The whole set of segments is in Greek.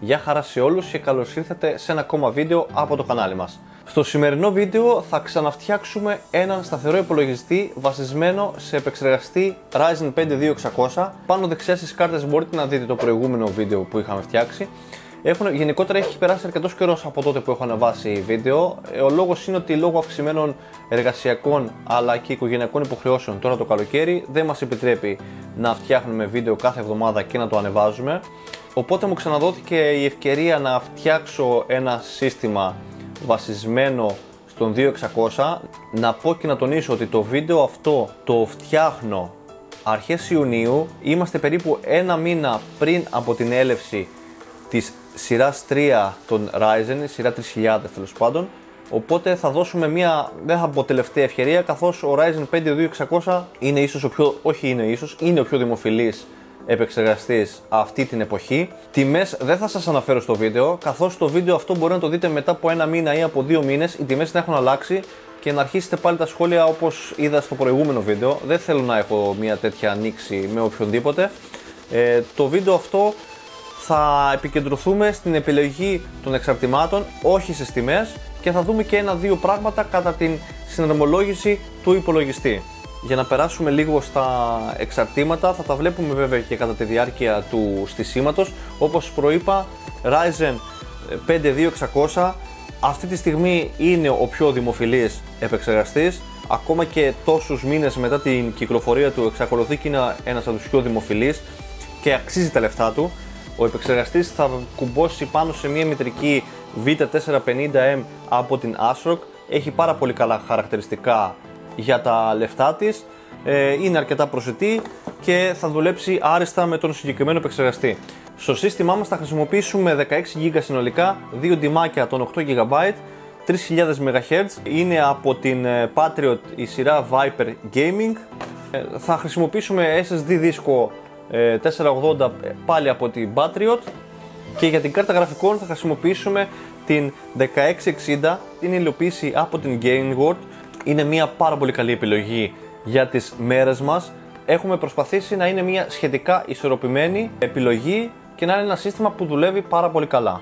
Γεια χαρά σε όλους και καλώς ήρθατε σε ένα ακόμα βίντεο από το κανάλι μας. Στο σημερινό βίντεο θα ξαναφτιάξουμε έναν σταθερό υπολογιστή βασισμένο σε επεξεργαστή Ryzen 5 2600. Πάνω δεξιά στις κάρτες μπορείτε να δείτε το προηγούμενο βίντεο που είχαμε φτιάξει. Γενικότερα έχει περάσει αρκετός καιρός από τότε που έχω ανεβάσει βίντεο. Ο λόγος είναι ότι λόγω αυξημένων εργασιακών αλλά και οικογενειακών υποχρεώσεων τώρα το καλοκαίρι δεν μας επιτρέπει να φτιάχνουμε βίντεο κάθε εβδομάδα και να το ανεβάζουμε. Οπότε μου ξαναδόθηκε η ευκαιρία να φτιάξω ένα σύστημα βασισμένο στον 2600. Να πω και να τονίσω ότι το βίντεο αυτό το φτιάχνω αρχές Ιουνίου. Είμαστε περίπου ένα μήνα πριν από την έλευση της σειράς 3 των Ryzen, σειρά 3000 τέλος πάντων. Οπότε θα δώσουμε μια, δεν θα πω τελευταία ευκαιρία, καθώς ο Ryzen 5 2600 είναι ίσως είναι ο πιο δημοφιλής επεξεργαστής αυτή την εποχή. Τιμές δεν θα σας αναφέρω στο βίντεο, καθώς το βίντεο αυτό μπορεί να το δείτε μετά από ένα μήνα ή από 2 μήνες, οι τιμές να έχουν αλλάξει και να αρχίσετε πάλι τα σχόλια όπως είδα στο προηγούμενο βίντεο. Δεν θέλω να έχω μια τέτοια ανοίξη με οποιονδήποτε. Το βίντεο αυτό θα επικεντρωθούμε στην επιλογή των εξαρτημάτων, όχι στις τιμές, και θα δούμε και ένα-δύο πράγματα κατά την συναρμολόγηση του υπολογιστή. Για να περάσουμε λίγο στα εξαρτήματα, θα τα βλέπουμε βέβαια και κατά τη διάρκεια του στισίματος. Όπως προείπα, Ryzen 5 2600 αυτή τη στιγμή είναι ο πιο δημοφιλής επεξεργαστής. Ακόμα και τόσους μήνες μετά την κυκλοφορία του εξακολουθεί και είναι ένας από τους πιο δημοφιλείς και αξίζει τα λεφτά του. Ο επεξεργαστής θα κουμπώσει πάνω σε μια μητρική V450M από την ASRock. Έχει πάρα πολύ καλά χαρακτηριστικά για τα λεφτά της, είναι αρκετά προσιτή και θα δουλέψει άριστα με τον συγκεκριμένο επεξεργαστή. Στο σύστημά μας θα χρησιμοποιήσουμε 16 GB συνολικά, 2 ντυμάκια των 8 GB, 3000 MHz, είναι από την Patriot η σειρά Viper Gaming. Θα χρησιμοποιήσουμε SSD δίσκο 480 πάλι από την Patriot και για την κάρτα γραφικών θα χρησιμοποιήσουμε την 1660, είναι υλοποίηση από την Gainward. Είναι μια πάρα πολύ καλή επιλογή για τις μέρες μας. Έχουμε προσπαθήσει να είναι μια σχετικά ισορροπημένη επιλογή και να είναι ένα σύστημα που δουλεύει πάρα πολύ καλά.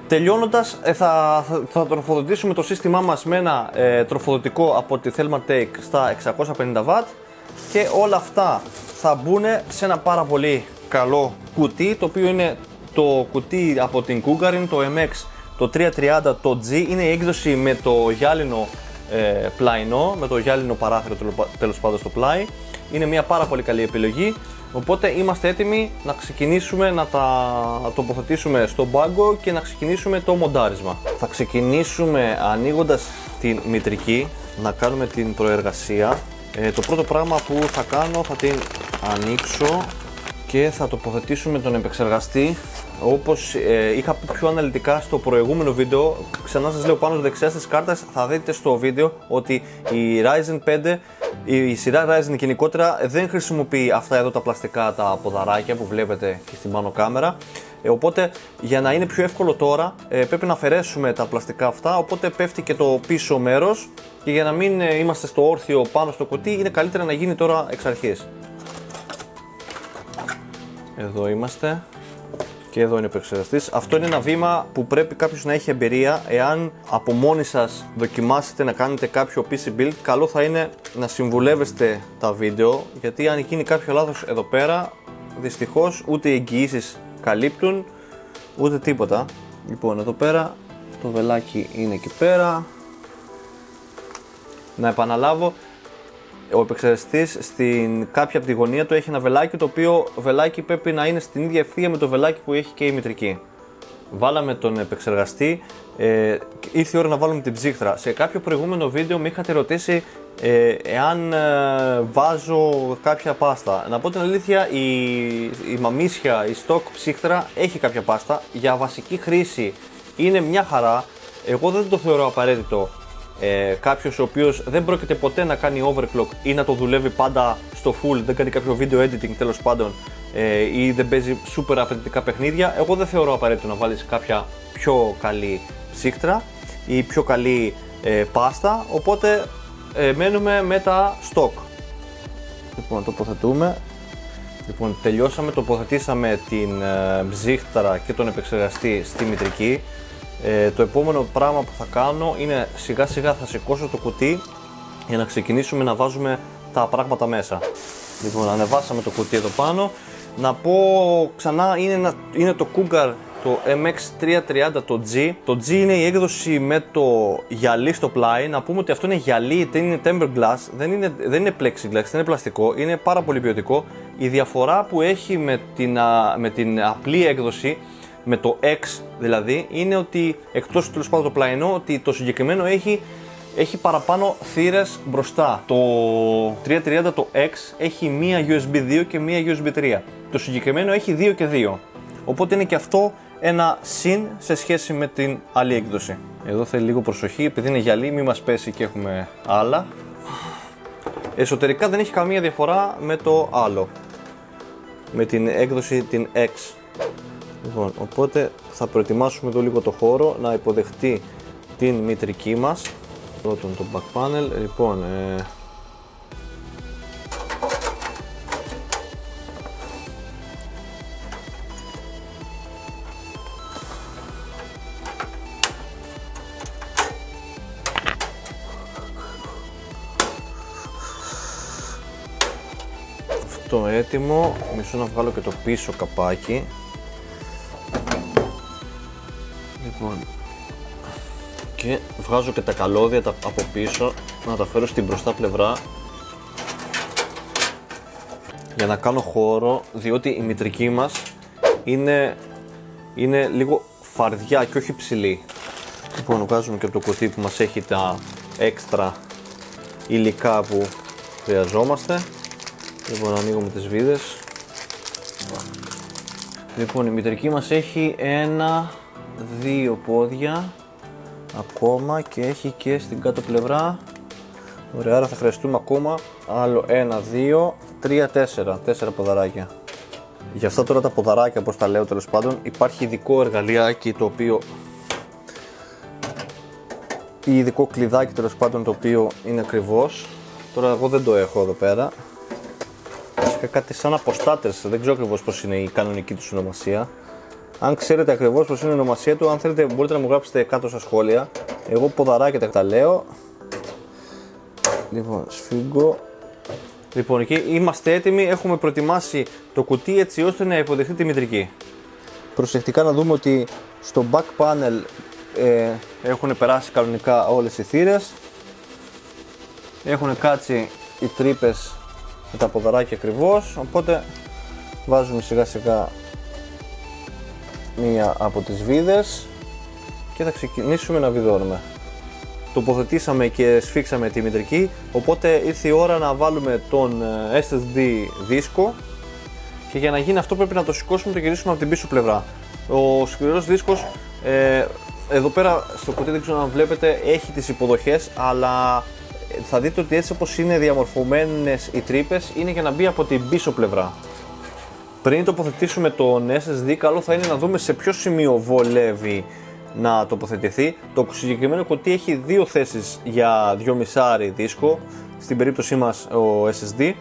Τελειώνοντας, θα τροφοδοτήσουμε το σύστημά μας με ένα τροφοδοτικό από τη Thermaltake στα 650W και όλα αυτά θα μπουν σε ένα πάρα πολύ καλό κουτί, το οποίο είναι το κουτί από την Cougarin, το MX, το 330, το G. Είναι η έκδοση με το γυάλινο πλαϊνό, με το γυάλινο παράθυρο τέλος πάντων στο πλάι. Είναι μια πάρα πολύ καλή επιλογή, οπότε είμαστε έτοιμοι να ξεκινήσουμε να τα τοποθετήσουμε στον πάγκο και να ξεκινήσουμε το μοντάρισμα. Θα ξεκινήσουμε ανοίγοντας την μητρική, να κάνουμε την προεργασία. Το πρώτο πράγμα που θα κάνω, θα την ανοίξω και θα τοποθετήσουμε τον επεξεργαστή. Όπως είχα πει πιο αναλυτικά στο προηγούμενο βίντεο, ξανά σας λέω, πάνω δεξιά στις κάρτες θα δείτε στο βίντεο ότι η Ryzen 5, η σειρά Ryzen γενικότερα δεν χρησιμοποιεί αυτά εδώ τα πλαστικά τα ποδαράκια που βλέπετε και στην πάνω κάμερα. Οπότε για να είναι πιο εύκολο τώρα πρέπει να αφαιρέσουμε τα πλαστικά αυτά, οπότε πέφτει και το πίσω μέρος και για να μην είμαστε στο όρθιο πάνω στο κουτί είναι καλύτερα να γίνει τώρα εξ αρχής. Εδώ είμαστε. Και εδώ είναι ο επεξεργαστής. Αυτό είναι ένα βήμα που πρέπει κάποιος να έχει εμπειρία. Εάν από μόνοι σας δοκιμάσετε να κάνετε κάποιο PC build, καλό θα είναι να συμβουλεύεστε τα βίντεο, γιατί αν γίνει κάποιο λάθος εδώ πέρα, δυστυχώς ούτε οι εγγυήσεις καλύπτουν ούτε τίποτα. Λοιπόν, εδώ πέρα το βελάκι είναι εκεί πέρα. Να επαναλάβω, ο επεξεργαστής στην κάποια από τη γωνία του έχει ένα βελάκι, το οποίο βελάκι πρέπει να είναι στην ίδια ευθεία με το βελάκι που έχει και η μητρική. Βάλαμε τον επεξεργαστή, ήρθε η ώρα να βάλουμε την ψύχτρα. Σε κάποιο προηγούμενο βίντεο με είχατε ρωτήσει εάν βάζω κάποια πάστα. Να πω την αλήθεια, η μαμίσια, η stock ψύχτρα έχει κάποια πάστα. Για βασική χρήση είναι μια χαρά. Εγώ δεν το θεωρώ απαραίτητο. Κάποιος ο οποίος δεν πρόκειται ποτέ να κάνει overclock ή να το δουλεύει πάντα στο full, δεν κάνει κάποιο video editing τέλος πάντων, ή δεν παίζει super απαιτητικά παιχνίδια, εγώ δεν θεωρώ απαραίτητο να βάλεις κάποια πιο καλή ψύχτρα ή πιο καλή πάστα, οπότε μένουμε με τα stock. Λοιπόν, τοποθετούμε Λοιπόν, τελειώσαμε, τοποθετήσαμε την ψύχταρα και τον επεξεργαστή στη μητρική. Το επόμενο πράγμα που θα κάνω είναι σιγά σιγά θα σηκώσω το κουτί για να ξεκινήσουμε να βάζουμε τα πράγματα μέσα. Λοιπόν, ανεβάσαμε το κουτί εδώ πάνω. Να πω ξανά, είναι το Cougar, το MX330, το G. Το G είναι η έκδοση με το γυαλί στο πλάι. Να πούμε ότι αυτό είναι γυαλί, δεν είναι tempered glass, δεν είναι plexiglass, δεν είναι πλαστικό, είναι πάρα πολύ ποιοτικό. Η διαφορά που έχει με την απλή έκδοση, με το X δηλαδή, είναι ότι εκτός τέλος πάντων το πλαϊνό, ότι το συγκεκριμένο έχει παραπάνω θύρες μπροστά. Το 330 το X έχει μία USB 2 και μία USB 3. Το συγκεκριμένο έχει 2 και 2. Οπότε είναι και αυτό ένα συν σε σχέση με την άλλη έκδοση. Εδώ θέλει λίγο προσοχή, επειδή είναι γυαλί, μην μας πέσει και έχουμε άλλα. Εσωτερικά δεν έχει καμία διαφορά με το άλλο, με την έκδοση την X. Λοιπόν, οπότε θα προετοιμάσουμε εδώ λίγο το χώρο να υποδεχτεί την μητρική μας. Πρώτον το back panel, λοιπόν, αυτό έτοιμο, μισό να βγάλω και το πίσω καπάκι. Λοιπόν, και βγάζω και τα καλώδια από πίσω, να τα φέρω στην μπροστά πλευρά για να κάνω χώρο, διότι η μητρική μας είναι λίγο φαρδιά και όχι ψηλή. Λοιπόν, βγάζουμε και από το κουτί που μας έχει τα έξτρα υλικά που χρειαζόμαστε. Λοιπόν, ανοίγουμε τις βίδες. Λοιπόν, η μητρική μας έχει 1-2 πόδια ακόμα και έχει και στην κάτω πλευρά. Ωραία, άρα θα χρειαστούμε ακόμα άλλο 1-2-3-4 ποδαράκια. Για αυτά τώρα τα ποδαράκια, όπως τα λέω τέλος πάντων, υπάρχει ειδικό εργαλειάκι το οποίο, ή ειδικό κλειδάκι τέλος πάντων, το οποίο είναι ακριβώς. Τώρα εγώ δεν το έχω εδώ πέρα. Βασικά κάτι σαν αποστάτες, δεν ξέρω ακριβώς πώς είναι η κανονική του ονομασία. Αν ξέρετε ακριβώς πώς είναι η ονομασία του, αν θέλετε μπορείτε να μου γράψετε κάτω στα σχόλια. Εγώ ποδαράκια τα λέω. Λοιπόν, σφίγγω. Λοιπόν, εκεί είμαστε έτοιμοι, έχουμε προετοιμάσει το κουτί έτσι ώστε να υποδεχτεί τη μητρική. Προσεκτικά να δούμε ότι στο back panel έχουν περάσει κανονικά όλες οι θύρες. Έχουν κάτσει οι τρύπες με τα ποδαράκια ακριβώς, οπότε βάζουμε σιγά σιγά μία από τις βίδες και θα ξεκινήσουμε να βιδώνουμε. Τοποθετήσαμε και σφίξαμε τη μητρική, οπότε ήρθε η ώρα να βάλουμε τον SSD δίσκο και για να γίνει αυτό πρέπει να το σηκώσουμε και το γυρίσουμε από την πίσω πλευρά. Ο σκληρός δίσκος εδώ πέρα στο κουτί, δεν ξέρω αν βλέπετε, έχει τις υποδοχές, αλλά θα δείτε ότι έτσι όπως είναι διαμορφωμένες οι τρύπες είναι για να μπει από την πίσω πλευρά. Πριν τοποθετήσουμε τον SSD, καλό θα είναι να δούμε σε ποιο σημείο βολεύει να τοποθετηθεί. Το συγκεκριμένο κουτί έχει δύο θέσεις για 2,5 δίσκο, στην περίπτωσή μας ο SSD.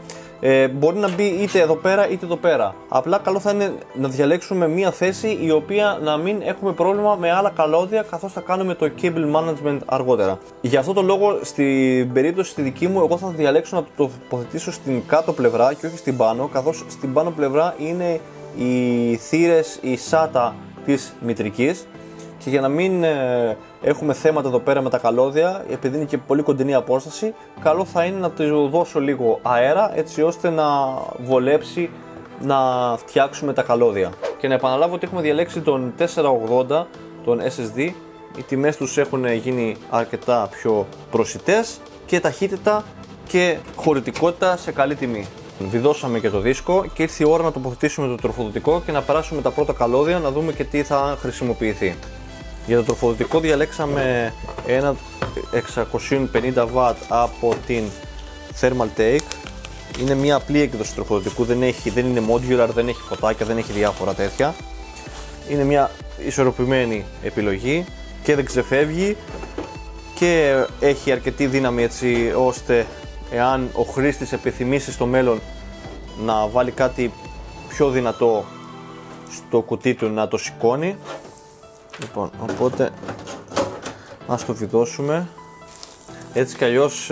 Μπορεί να μπει είτε εδώ πέρα είτε εδώ πέρα. Απλά καλό θα είναι να διαλέξουμε μία θέση η οποία να μην έχουμε πρόβλημα με άλλα καλώδια, καθώς θα κάνουμε το cable management αργότερα. Γι' αυτό το λόγο στην περίπτωση τη δική μου, εγώ θα διαλέξω να το τοποθετήσω στην κάτω πλευρά και όχι στην πάνω, καθώς στην πάνω πλευρά είναι οι θύρες, η SATA της μητρικής. Και για να μην έχουμε θέματα εδώ πέρα με τα καλώδια, επειδή είναι και πολύ κοντινή απόσταση, καλό θα είναι να του δώσω λίγο αέρα έτσι ώστε να βολέψει να φτιάξουμε τα καλώδια. Και να επαναλάβω ότι έχουμε διαλέξει τον 480, τον SSD. Οι τιμές τους έχουν γίνει αρκετά πιο προσιτές και ταχύτητα και χωρητικότητα σε καλή τιμή. Βιδώσαμε και το δίσκο και ήρθε η ώρα να τοποθετήσουμε το τροφοδοτικό και να περάσουμε τα πρώτα καλώδια να δούμε και τι θα χρησιμοποιηθεί. Για το τροφοδοτικό διαλέξαμε ένα 650W από την Thermaltake. Είναι μια απλή έκδοση τροφοδοτικού, δεν είναι modular, δεν έχει φωτάκια, δεν έχει διάφορα τέτοια. Είναι μια ισορροπημένη επιλογή και δεν ξεφεύγει και έχει αρκετή δύναμη έτσι ώστε εάν ο χρήστης επιθυμήσει στο μέλλον να βάλει κάτι πιο δυνατό στο κουτί του να το σηκώνει. Λοιπόν, οπότε ας το βιδώσουμε. Έτσι κι αλλιώς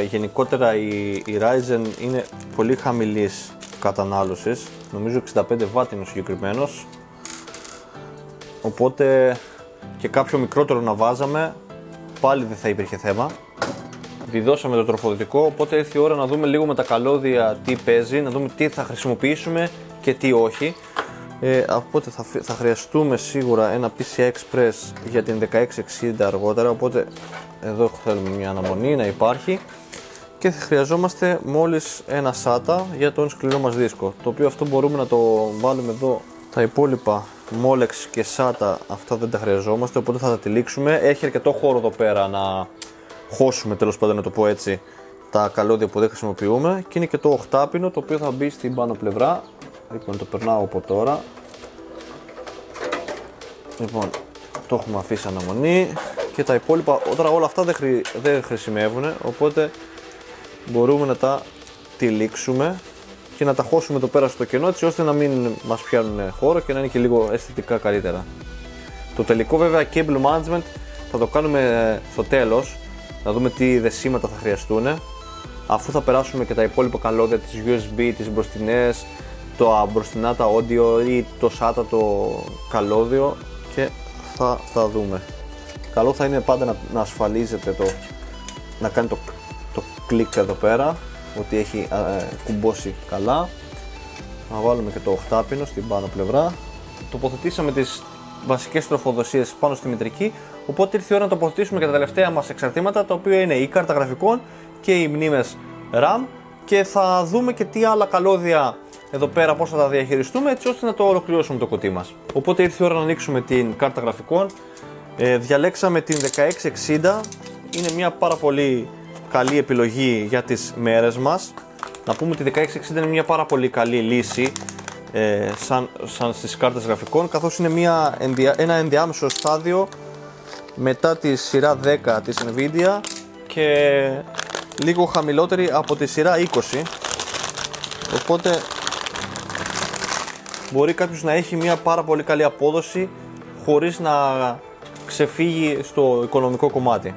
γενικότερα η Ryzen είναι πολύ χαμηλής κατανάλωσης, νομίζω 65W είναι ο συγκεκριμένος, οπότε και κάποιο μικρότερο να βάζαμε πάλι δεν θα υπήρχε θέμα. Βιδώσαμε το τροφοδοτικό, οπότε ήρθε η ώρα να δούμε λίγο με τα καλώδια τι παίζει, να δούμε τι θα χρησιμοποιήσουμε και τι όχι. Οπότε θα χρειαστούμε σίγουρα ένα PCI Express για την 1660 αργότερα, οπότε εδώ θέλουμε μια αναμονή να υπάρχει και θα χρειαζόμαστε μόλις ένα SATA για τον σκληρό μας δίσκο, το οποίο αυτό μπορούμε να το βάλουμε εδώ. Τα υπόλοιπα Molex και SATA αυτά δεν τα χρειαζόμαστε, οπότε θα τα τυλίξουμε. Έχει αρκετό χώρο εδώ πέρα να χώσουμε, τέλος πάντων να το πω έτσι, τα καλώδια που δεν χρησιμοποιούμε, και είναι και το 8πίνο το οποίο θα μπει στην πάνω πλευρά. Λοιπόν, το περνάω από τώρα. Λοιπόν, το έχουμε αφήσει αναμονή και τα υπόλοιπα, τώρα όλα αυτά δεν χρησιμεύουν, οπότε μπορούμε να τα τυλίξουμε και να τα χώσουμε εδώ πέρα στο κενό, έτσι ώστε να μην μας πιάνουν χώρο και να είναι και λίγο αισθητικά καλύτερα. Το τελικό βέβαια cable management θα το κάνουμε στο τέλος, να δούμε τι δεσίματα θα χρειαστούν, αφού θα περάσουμε και τα υπόλοιπα καλώδια, τις USB, τις μπροστινές, το μπροστινά τα audio ή το SATA το καλώδιο, και θα δούμε. Καλό θα είναι πάντα να ασφαλίζετε να κάνει το κλικ εδώ πέρα, ότι έχει κουμπώσει καλά. Να βάλουμε και το 8πίνο στην πάνω πλευρά. Τοποθετήσαμε τις βασικές τροφοδοσίες πάνω στη μητρική, οπότε ήρθε η ώρα να τοποθετήσουμε και τα τελευταία μας εξαρτήματα, τα οποία είναι η κάρτα γραφικών και οι μνήμες RAM, και θα δούμε και τι άλλα καλώδια εδώ πέρα πώς θα τα διαχειριστούμε, έτσι ώστε να το ολοκληρώσουμε το κουτί μας. Οπότε ήρθε η ώρα να ανοίξουμε την κάρτα γραφικών. Διαλέξαμε την 1660, είναι μια πάρα πολύ καλή επιλογή για τις μέρες μας. Να πούμε ότι η 1660 είναι μια πάρα πολύ καλή λύση σαν στις κάρτες γραφικών, καθώς είναι ένα ενδιάμεσο στάδιο μετά τη σειρά 10 της Nvidia και λίγο χαμηλότερη από τη σειρά 20, οπότε μπορεί κάποιος να έχει μια πάρα πολύ καλή απόδοση χωρίς να ξεφύγει στο οικονομικό κομμάτι.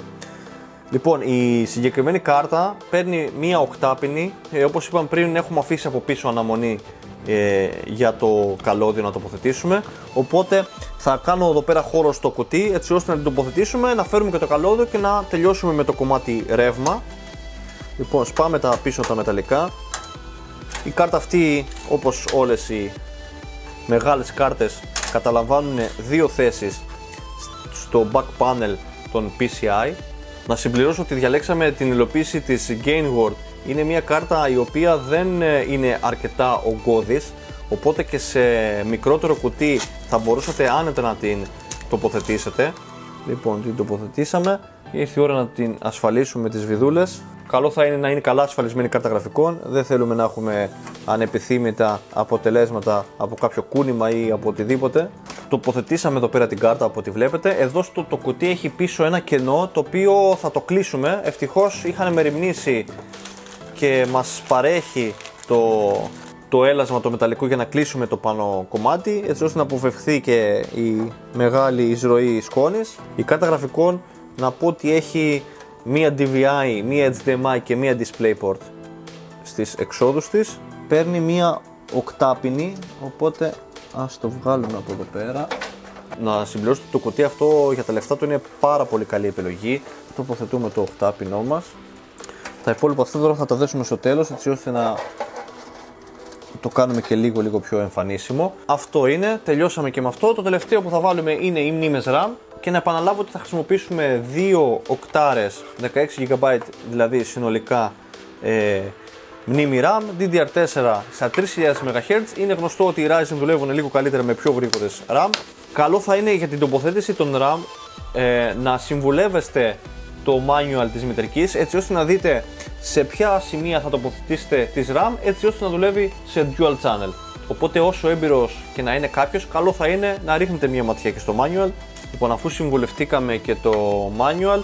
Λοιπόν, η συγκεκριμένη κάρτα παίρνει μία 8πίνη, όπως είπαμε πριν έχουμε αφήσει από πίσω αναμονή για το καλώδιο να τοποθετήσουμε, οπότε θα κάνω εδώ πέρα χώρο στο κουτί έτσι ώστε να την τοποθετήσουμε, να φέρουμε και το καλώδιο και να τελειώσουμε με το κομμάτι ρεύμα. Λοιπόν, σπάμε τα πίσω τα μεταλλικά. Η κάρτα αυτή, όπως όλες οι μεγάλες κάρτες, καταλαμβάνουν δύο θέσεις στο back panel των PCI. Να συμπληρώσω ότι διαλέξαμε την υλοποίηση της Gainward. Είναι μια κάρτα η οποία δεν είναι αρκετά ογκώδης, οπότε και σε μικρότερο κουτί θα μπορούσατε άνετα να την τοποθετήσετε. Λοιπόν, την τοποθετήσαμε. Ήρθε η ώρα να την ασφαλίσουμε με τις βιδούλες. Καλό θα είναι να είναι καλά ασφαλισμένη κάρτα γραφικών. Δεν θέλουμε να έχουμε ανεπιθύμητα αποτελέσματα από κάποιο κούνημα ή από οτιδήποτε. Τοποθετήσαμε εδώ πέρα την κάρτα από ό,τι βλέπετε. Εδώ το κουτί έχει πίσω ένα κενό το οποίο θα το κλείσουμε. Ευτυχώς είχαν μεριμνήσει και μας παρέχει το έλασμα το μεταλλικό για να κλείσουμε το πάνω κομμάτι, έτσι ώστε να αποφευχθεί και η μεγάλη εισρωή σκόνης. Η κάρτα γραφικών, να πω ότι έχει μία DVI, μία HDMI και μία DisplayPort στις εξόδους της. Παίρνει μία 8πίνη, οπότε ας το βγάλουμε από εδώ πέρα. Να συμπληρώσω το κουτί αυτό για τα λεφτά του είναι πάρα πολύ καλή επιλογή. Τοποθετούμε το 8πίνό μας. Τα υπόλοιπα αυτά τώρα θα τα δέσουμε στο τέλος, έτσι ώστε να το κάνουμε και λίγο πιο εμφανίσιμο. Αυτό είναι, τελειώσαμε και με αυτό. Το τελευταίο που θα βάλουμε είναι οι μνήμες RAM, και να επαναλάβω ότι θα χρησιμοποιήσουμε 2 οκτάρες 16GB, δηλαδή συνολικά μνήμη RAM DDR4 στα 3000 MHz. Είναι γνωστό ότι οι Ryzen δουλεύουν λίγο καλύτερα με πιο γρήγορες RAM. Καλό θα είναι για την τοποθέτηση των RAM να συμβουλεύεστε το manual της μητρικής, έτσι ώστε να δείτε σε ποια σημεία θα τοποθετήσετε τις RAM, έτσι ώστε να δουλεύει σε dual channel. Οπότε όσο έμπειρος και να είναι κάποιος, καλό θα είναι να ρίχνετε μια ματιά και στο manual. Λοιπόν, αφού συμβουλευτήκαμε και το manual,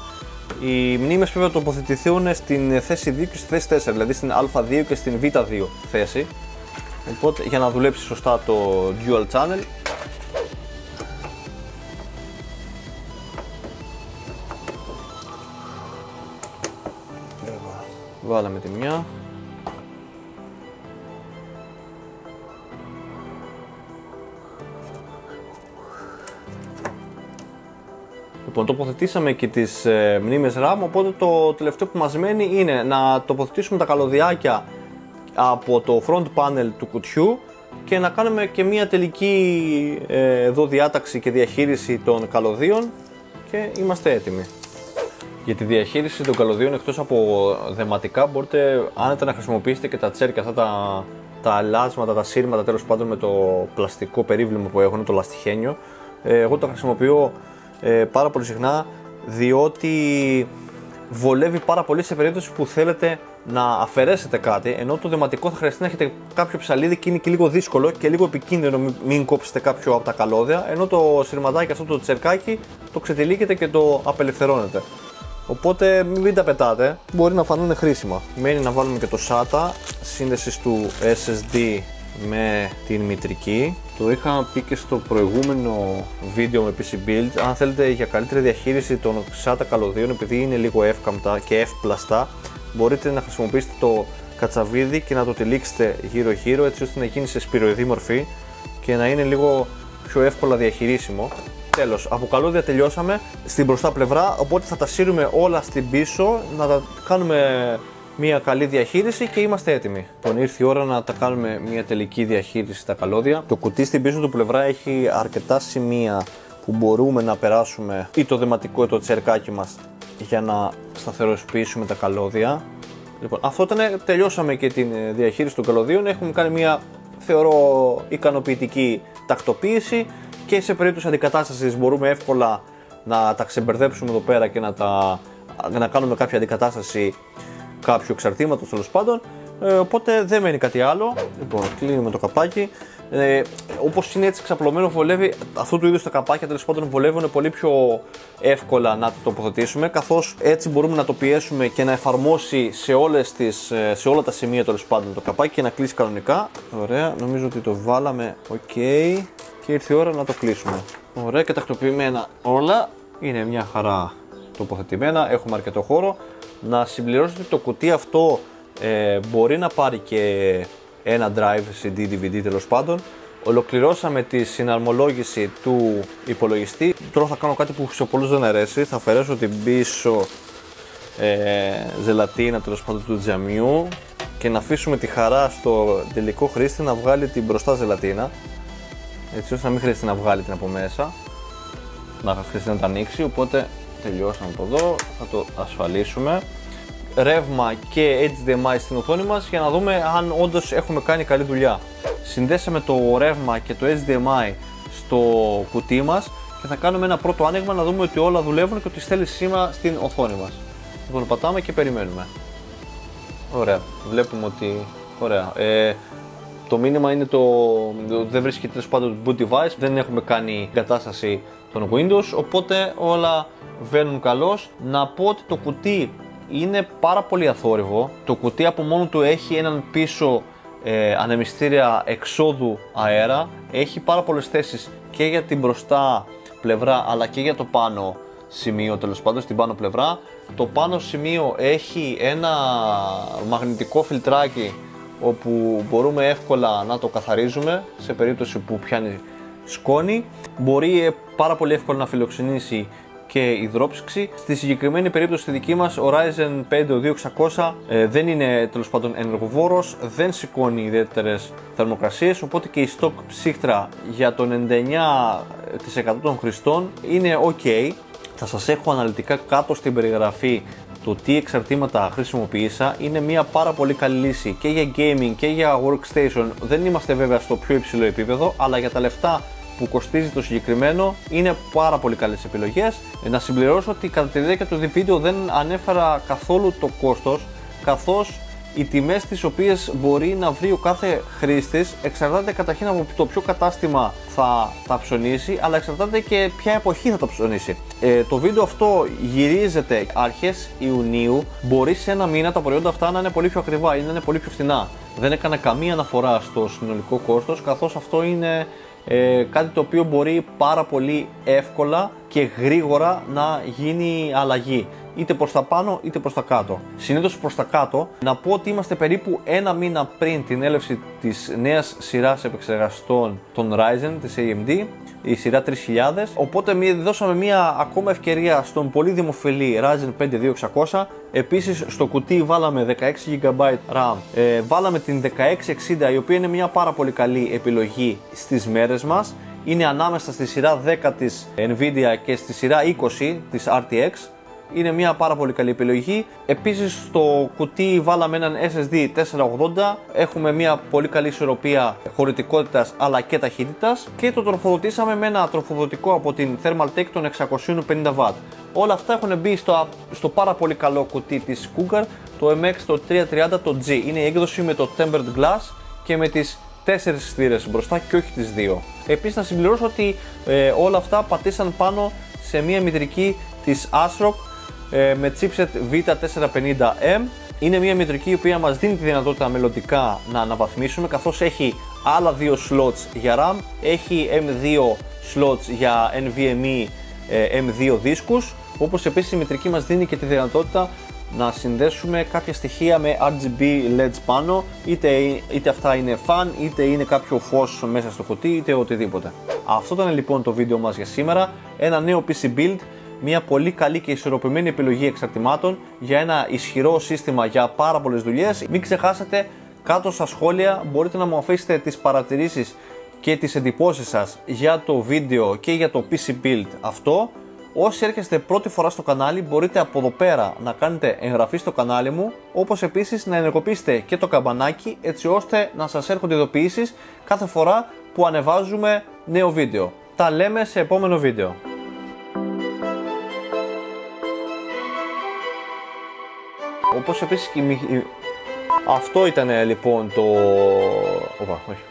οι μνήμες πρέπει να τοποθετηθούν στην θέση 2 και στη θέση 4, δηλαδή στην α2 και στην β2 θέση. Οπότε για να δουλέψει σωστά το dual channel, βάλαμε τη μια. Λοιπόν, τοποθετήσαμε και τις μνήμες RAM, οπότε το τελευταίο που μας μένει είναι να τοποθετήσουμε τα καλωδιάκια από το front panel του κουτιού και να κάνουμε και μια τελική εδώ διάταξη και διαχείριση των καλωδίων και είμαστε έτοιμοι. Για τη διαχείριση των καλωδίων, εκτός από δεματικά, μπορείτε άνετα να χρησιμοποιήσετε και τα τσέρκια, αυτά τα αλάσματα, τα σύρματα τέλος πάντων με το πλαστικό περίβλημα που έχουν, το λαστιχένιο. Εγώ το χρησιμοποιώ πάρα πολύ συχνά, διότι βολεύει πάρα πολύ σε περίπτωση που θέλετε να αφαιρέσετε κάτι, ενώ το δεματικό θα χρειαστεί να έχετε κάποιο ψαλίδι και είναι και λίγο δύσκολο και λίγο επικίνδυνο μην κόψετε κάποιο από τα καλώδια, ενώ το σειρματάκι, αυτό το τσερκάκι, το ξετυλίγετε και το απελευθερώνετε. Οπότε μην τα πετάτε, μπορεί να φανούν χρήσιμα. Μένει να βάλουμε και το SATA σύνδεσης του SSD με την μητρική. Το είχα πει και στο προηγούμενο βίντεο με PC Build. Αν θέλετε για καλύτερη διαχείριση των SATA καλωδίων, επειδή είναι λίγο εύκαμπτα και εύπλαστα, μπορείτε να χρησιμοποιήσετε το κατσαβίδι και να το τυλίξετε γύρω-γύρω, έτσι ώστε να γίνει σε σπυροειδή μορφή και να είναι λίγο πιο εύκολα διαχειρίσιμο. Τέλος, από καλώδια τελειώσαμε στην μπροστά πλευρά, οπότε θα τα σύρουμε όλα στην πίσω, να τα κάνουμε μια καλή διαχείριση και είμαστε έτοιμοι. Λοιπόν, ήρθε η ώρα να τα κάνουμε μια τελική διαχείριση στα καλώδια. Το κουτί στην πίσω του πλευρά έχει αρκετά σημεία που μπορούμε να περάσουμε ή το δεματικό ή το τσερκάκι μας για να σταθεροποιήσουμε τα καλώδια. Λοιπόν, αυτό ήταν, τελειώσαμε και την διαχείριση των καλωδίων. Έχουμε κάνει μια, θεωρώ, ικανοποιητική τακτοποίηση και σε περίπτωση αντικατάστασης μπορούμε εύκολα να τα ξεμπερδέψουμε εδώ πέρα και να κάνουμε κάποια αντικατάσταση κάποιου εξαρτήματος τέλος πάντων, οπότε δεν μένει κάτι άλλο. Λοιπόν, κλείνουμε το καπάκι. Όπως είναι έτσι ξαπλωμένο, βολεύει αυτού του είδους τα καπάκια, τέλος πάντων βολεύουν πολύ πιο εύκολα να το τοποθετήσουμε, καθώς έτσι μπορούμε να το πιέσουμε και να εφαρμόσει σε όλα τα σημεία τέλος πάντων το καπάκι και να κλείσει κανονικά. Ωραία, νομίζω ότι το βάλαμε ok και ήρθε η ώρα να το κλείσουμε. Ωραία, και τακτοποιημένα όλα, είναι μια χαρά τοποθετημένα, έχουμε αρκετό χώρο. Να συμπληρώσω ότι το κουτί αυτό μπορεί να πάρει και ένα drive CD, DVD τέλος πάντων. Ολοκληρώσαμε τη συναρμολόγηση του υπολογιστή. Τώρα θα κάνω κάτι που σε πολλούς δεν αρέσει. Θα αφαιρέσω την πίσω ζελατίνα τέλος πάντων του τζαμιού και να αφήσουμε τη χαρά στο τελικό χρήστη να βγάλει την μπροστά ζελατίνα, έτσι ώστε να μην χρειάζεται να βγάλει την από μέσα, να χρειάζεται να τα ανοίξει. Οπότε τελειώσαμε από εδώ, θα το ασφαλίσουμε. Ρεύμα και HDMI στην οθόνη μας για να δούμε αν όντως έχουμε κάνει καλή δουλειά. Συνδέσαμε το ρεύμα και το HDMI στο κουτί μας και θα κάνουμε ένα πρώτο άνοιγμα να δούμε ότι όλα δουλεύουν και ότι στέλνει σήμα στην οθόνη μας. Λοιπόν, πατάμε και περιμένουμε. Ωραία, βλέπουμε ότι... Ωραία. Το μήνυμα είναι δεν βρίσκεται τέλος πάντων το boot device, δεν έχουμε κάνει εγκατάσταση των Windows, οπότε όλα βαίνουν καλώς. Να πω ότι το κουτί είναι πάρα πολύ αθόρυβο. Το κουτί από μόνο του έχει έναν πίσω ανεμιστήρια εξόδου αέρα. Έχει πάρα πολλές θέσεις και για την μπροστά πλευρά αλλά και για το πάνω σημείο, τέλος πάντων στην πάνω πλευρά. Το πάνω σημείο έχει ένα μαγνητικό φιλτράκι όπου μπορούμε εύκολα να το καθαρίζουμε σε περίπτωση που πιάνει σκόνη. Μπορεί πάρα πολύ εύκολα να φιλοξενήσει και υδρόψυξη. Στη συγκεκριμένη περίπτωση, στη δική μας, ο Ryzen 5 2600 δεν είναι τέλος πάντων ενεργοβόρος, δεν σηκώνει ιδιαίτερες θερμοκρασίες, οπότε και η stock ψύχτρα για το 99% των χρηστών είναι ok. Θα σας έχω αναλυτικά κάτω στην περιγραφή το τι εξαρτήματα χρησιμοποίησα. Είναι μια πάρα πολύ καλή λύση και για gaming και για workstation. Δεν είμαστε βέβαια στο πιο υψηλό επίπεδο, αλλά για τα λεφτά που κοστίζει το συγκεκριμένο είναι πάρα πολύ καλές επιλογές. Να συμπληρώσω ότι κατά τη διάρκεια του βίντεο δεν ανέφερα καθόλου το κόστος, καθώς οι τιμές τις οποίες μπορεί να βρει ο κάθε χρήστης εξαρτάται καταρχήν από το ποιο κατάστημα θα τα ψωνίσει, αλλά εξαρτάται και ποια εποχή θα τα ψωνίσει. Το βίντεο αυτό γυρίζεται αρχές Ιουνίου. Μπορεί σε ένα μήνα τα προϊόντα αυτά να είναι πολύ πιο ακριβά ή να είναι πολύ πιο φθηνά. Δεν έκανα καμία αναφορά στο συνολικό κόστος, καθώς αυτό είναι κάτι το οποίο μπορεί πάρα πολύ εύκολα και γρήγορα να γίνει αλλαγή, είτε προς τα πάνω είτε προς τα κάτω. Συνήθως προς τα κάτω. Να πω ότι είμαστε περίπου ένα μήνα πριν την έλευση της νέας σειράς επεξεργαστών των Ryzen της AMD, η σειρά 3000, οπότε δώσαμε μια ακόμα ευκαιρία στον πολύ δημοφιλή Ryzen 5 2600. Επίσης στο κουτί βάλαμε 16 GB RAM, βάλαμε την 1660, η οποία είναι μια πάρα πολύ καλή επιλογή στις μέρες μας. Είναι ανάμεσα στη σειρά 10 της Nvidia και στη σειρά 20 της RTX. Είναι μια πάρα πολύ καλή επιλογή. Επίσης στο κουτί βάλαμε έναν SSD 480. Έχουμε μια πολύ καλή ισορροπία χωρητικότητας αλλά και ταχύτητας. Και το τροφοδοτήσαμε με ένα τροφοδοτικό από την Thermaltake των 650W. Όλα αυτά έχουν μπει στο πάρα πολύ καλό κουτί της Cougar, το MX το 330 το G. Είναι η έκδοση με το Tempered Glass και με τις 4 θύρες μπροστά και όχι τις 2. Επίσης να συμπληρώσω ότι όλα αυτά πατήσαν πάνω σε μια μητρική της ASRock με chipset V450M. Είναι μια μητρική η οποία μας δίνει τη δυνατότητα μελλοντικά να αναβαθμίσουμε, καθώς έχει άλλα 2 slots για RAM, έχει M2 slots για NVMe M2 δίσκους, όπως επίσης η μητρική μας δίνει και τη δυνατότητα να συνδέσουμε κάποια στοιχεία με RGB LEDs πάνω, είτε αυτά είναι fan, είτε είναι κάποιο φως μέσα στο κουτί, είτε οτιδήποτε. Αυτό ήταν λοιπόν το βίντεο μας για σήμερα. Ένα νέο PC build, μια πολύ καλή και ισορροπημένη επιλογή εξαρτημάτων για ένα ισχυρό σύστημα για πάρα πολλές δουλειές. Μην ξεχάσετε, κάτω στα σχόλια μπορείτε να μου αφήσετε τις παρατηρήσεις και τις εντυπώσεις σας για το βίντεο και για το PC build αυτό. Όσοι έρχεστε πρώτη φορά στο κανάλι, μπορείτε από εδώ πέρα να κάνετε εγγραφή στο κανάλι μου, όπως επίσης να ενεργοποιήσετε και το καμπανάκι, έτσι ώστε να σας έρχονται ειδοποιήσεις κάθε φορά που ανεβάζουμε νέο βίντεο. Τα λέμε σε επόμενο βίντεο. Όπως επίσης και αυτό ήταν λοιπόν το... όχι.